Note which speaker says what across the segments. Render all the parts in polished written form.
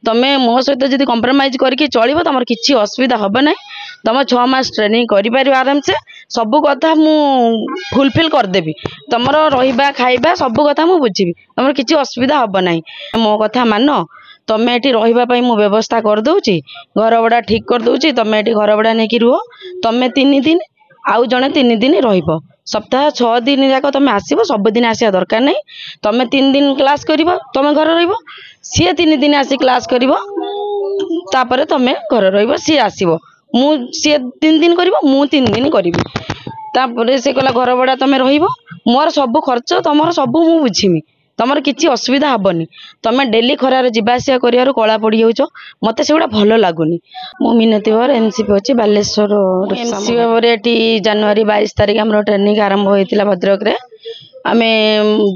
Speaker 1: तुम्हें मो सहित जब कंप्रोमाइज करके चलो तुम किसी असुविधा हम ना। तुम 6 मास ट्रेनिंग कर आराम से सब कथा मु फुलफिल करदेवी। तुम रहा खाइबा सब कथा मुझे बुझी तुम किसी असुविधा हम ना। मो कथा मान तुम्हें ये रही मु व्यवस्था करदे घर भड़ा ठीक करदे। तुम्हें ये घर भड़ा नहीं रुह तुम्हें 3 दिन आउ जड़े 3 दिन रही सप्ताह 6 दिन जाक तुम आसब सबुदिन आसा दरकार नहीं। तुम्हें 3 दिन क्लास कर तुम घर सी 3 दिन आसी क्लास कर तुम्हें घर री आसब सी 3 दिन कर 3 दिन करी से कहला घर भड़ा तुम रोर सब खर्च तुम सब मु बुझीमी तुम किसी असुविधा हेनी। तुम डेली खरार जावासिया कर कला पड़ जाऊच मत से भल लगुनि। मु मिनती बर एमसीपी अच्छी बालेश्वर एमसीपी ये जनवरी 22 तारीख आम ट्रेनिंग आरंभ होता भद्रक आम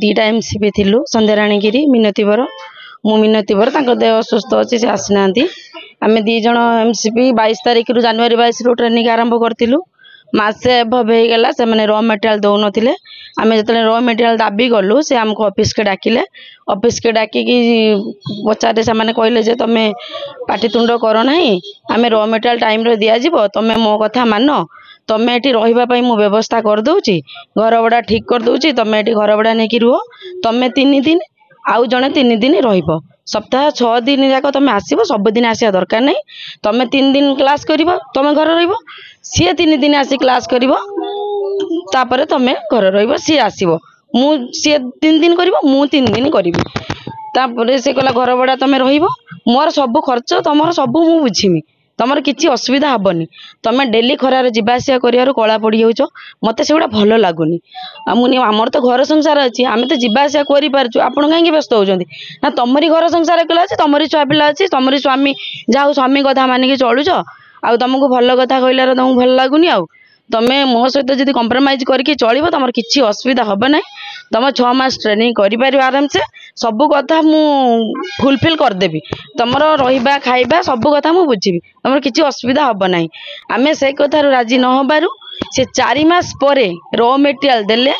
Speaker 1: 2टा एमसीपी थिलु संध्याराणीगिरी मिनती बर मु मिनती बर देह असुस्थ अच्छे से आसीना आम 2 जन एमसीपी 22 तारीख रु जनवरी 22 रु ट्रेनिंग आरंभ करूँ मसे एभला से मैंने र मटेरियल दौन आम जो र मटेरियल दाबी गलु से आमको ऑफिस के डाकिले ऑफिस के डाकिकी पचारे से कहले तुम्हें पाटितुंड कर ना आम र मटेरियल टाइम दिज्व तुम्हें मो कथा मान तुम्हें ये रही मु व्यवस्था करदे घर भड़ा ठीक करदे। तुम्हें ये घर भड़ा नहीं रुह तुम्हें 3 दिन आउ जड़े 3 दिन रही सप्ताह 6 दिन जाक तुम आसब सबुदिन आसा दरकार नहीं। तुम्हें 3 दिन क्लास कर तुम घर सी 3 दिन आसी क्लास कर तुम्हें घर री आसब सी 3 दिन कर 3 दिन करी से कहला घर भड़ा तुम रोर सब खर्च तुम सब मु बुझीमी तुम किसी असुविधा हेनी। तुम डेली खरार जावासिया कर कला पड़ जाऊच मत से भल लगुनि। आमर तो घर संसार अच्छी आम तो जावासिया कर आप कहीं व्यस्त होती ना तुमरी घर संसार कला तुमरी छुआ पिला अच्छी तुमरी स्वामी जाऊ स्वामी कथा मानिक चलुच आ तुमको भल कथा कहलार तुमको भल लगुनि। तुम्हें मो सहित जब कंप्रोमाइज करके चलो तुम किसी असुविधा हम ना। तुम 6 मास ट्रेनिंग कर आराम से सब कथा मु फुलफिल करदेवी। तुम रहा खाइबा सब कथा मुझे बुझी तुम किसी असुविधा हम ना। आम से कथार राजी नहबार से 4 मास पर र मटेरियल देले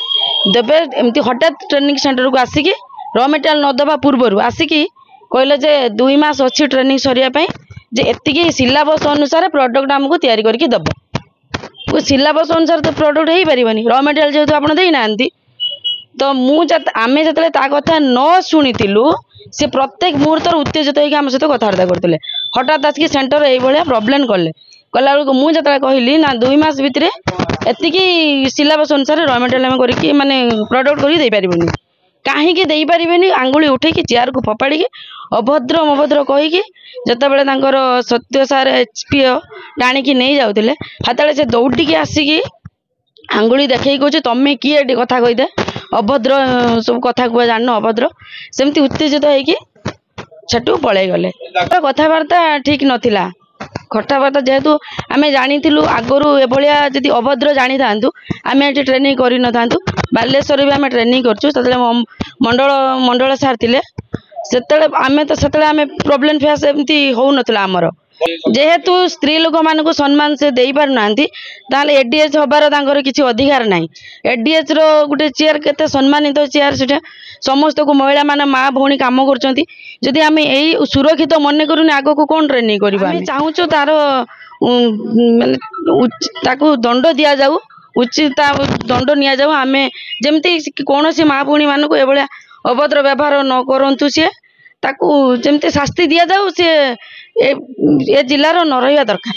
Speaker 1: देवे एमती हठात ट्रेनिंग सेंटर को आसिकी र मटेरियल नदबा पूर्वर आसिकी कहले जे 2 मास अच्छी ट्रेनिंग सरिया जे एतिकी सिलेबस अनुसार प्रोडक्ट आमको तैयारी करके दब सिलेबस अनुसार तो प्रोडक्ट हो पारनी र मटेरियल जेहतु आप देना तो आमे जो कथा न शुणीलु से प्रत्येक मुहूर्त उत्तेजित होकर आम सहित कथबार्ता करते हठात आसिक सेंटर ये प्रोब्लेम कले कला मुझे कहली ना 2 मास भितर एतिकी सिलेबस अनुसार र मटेरियल आम कर माने प्रोडक्ट कर कहीं दे पारे आंगुली उठे चेयर को फपाड़ी अभद्र मभद्र कहीकि जिते सत्य सार एचपीओ टाणिकी नहीं जाते हाथ से दौड़ी आसिकी आंगुली देखे कहे तुम्हें किए कथा कहीदे अभद्र सब कथा कह जान अभद्र सेमती उत्तेजित होठू पलि गले। कथबार्ता ठीक नाला कथबार्ता जेहेतु आम जानी आगु एभलिया जदि अभद्र जानी था आम ये ट्रेनिंग कर न था बालेश्वर भी आम ट्रेनिंग करूँ मंडल मंडल सार थे से आम प्रोब्लेम फेस एमती हो नाला आमर जेहेतु स्त्री लोक मान सम्मान से दे पार ना एडीएच हबार किसी अधिकार ना। एडीएच रो गोटे चेयर केते सम्मानित चेयर से समस्त को महिला मान माँ भौणी काम कर आम यही सुरक्षित मन करूनी आग को कौन ट्रेनिंग करवा चाहूँ तार माने दंड दि जाऊ उचित दंड नि जाऊ आम जमती कौन सी माँ भौणी मान को ये अभद्र व्यवहार न करूँ सी जमती शास्ति दि जाऊ सी ए जिलार न रहा दरकार।